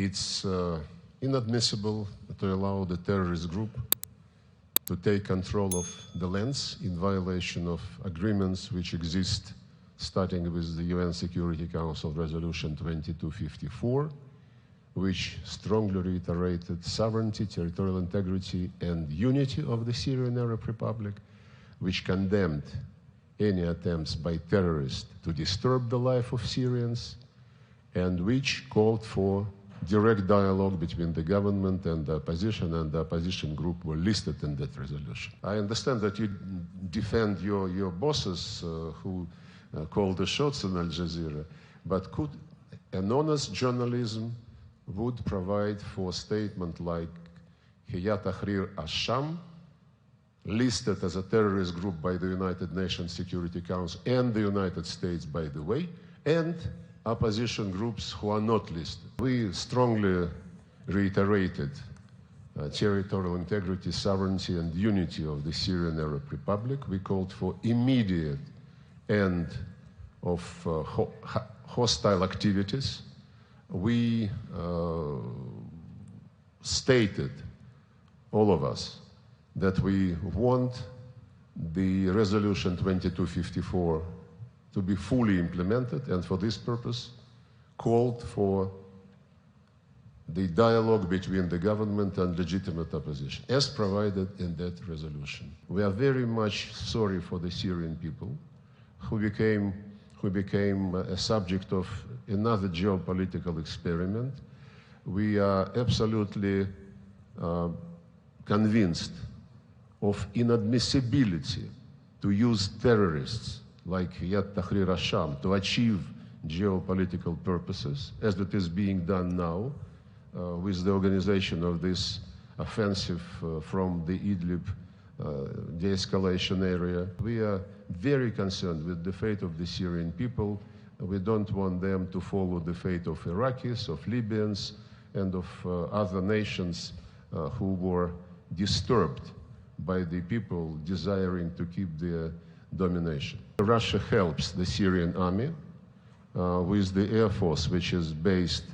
It's inadmissible to allow the terrorist group to take control of the lands in violation of agreements which exist, starting with the UN Security Council Resolution 2254, which strongly reiterated sovereignty, territorial integrity, and unity of the Syrian Arab Republic, which condemned any attempts by terrorists to disturb the life of Syrians, and which called for direct dialogue between the government and the opposition group were listed in that resolution. I understand that you defend your bosses who call the shots on Al Jazeera, but could an honest journalism would provide for a statement like Hayat Tahrir al-Sham, listed as a terrorist group by the United Nations Security Council and the United States, by the way, and opposition groups who are not listed. We strongly reiterated territorial integrity, sovereignty, and unity of the Syrian Arab Republic. We called for immediate end of hostile activities. We stated, all of us, that we want the Resolution 2254 to be fully implemented, and for this purpose called for the dialogue between the government and legitimate opposition, as provided in that resolution. We are very much sorry for the Syrian people who became a subject of another geopolitical experiment. We are absolutely convinced of inadmissibility to use terrorists like Hayat Tahrir al-Sham to achieve geopolitical purposes, as it is being done now with the organization of this offensive from the Idlib de-escalation area. We are very concerned with the fate of the Syrian people. We don't want them to follow the fate of Iraqis, of Libyans, and of other nations who were disturbed by the people desiring to keep their domination. Russia helps the Syrian army with the air force, which is based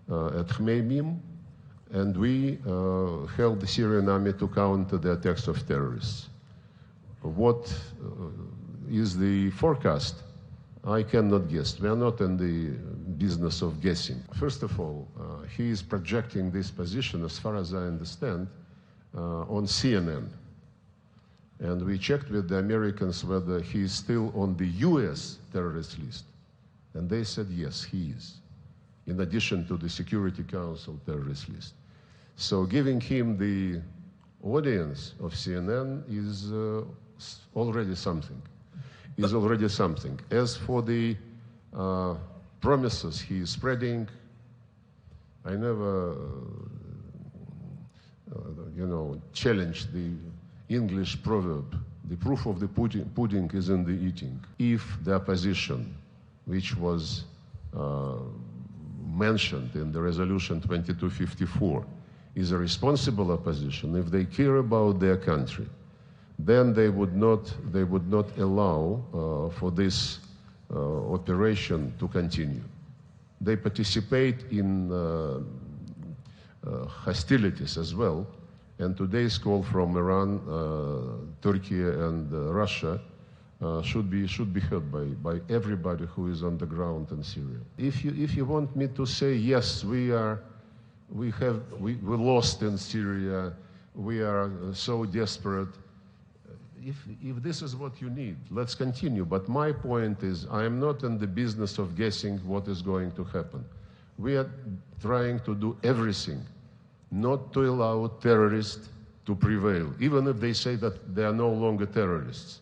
at Khmeimim, and we help the Syrian army to counter the attacks of terrorists. What is the forecast? I cannot guess. We are not in the business of guessing. First of all, he is projecting this position, as far as I understand, on CNN. And we checked with the Americans whether he is still on the US terrorist list. And they said, yes, he is, in addition to the Security Council terrorist list. So giving him the audience of CNN is already something. As for the promises he is spreading, I never, challenged the English proverb, the proof of the pudding is in the eating. If the opposition, which was mentioned in the Resolution 2254, is a responsible opposition, if they care about their country, then they would not allow for this operation to continue. They participate in hostilities as well, and today's call from Iran, Turkey, and Russia should be heard by everybody who is on the ground in Syria. If you want me to say yes, we lost in Syria, we are so desperate. If this is what you need, let's continue. But my point is, I am not in the business of guessing what is going to happen. We are trying to do everything not to allow terrorists to prevail, even if they say that they are no longer terrorists.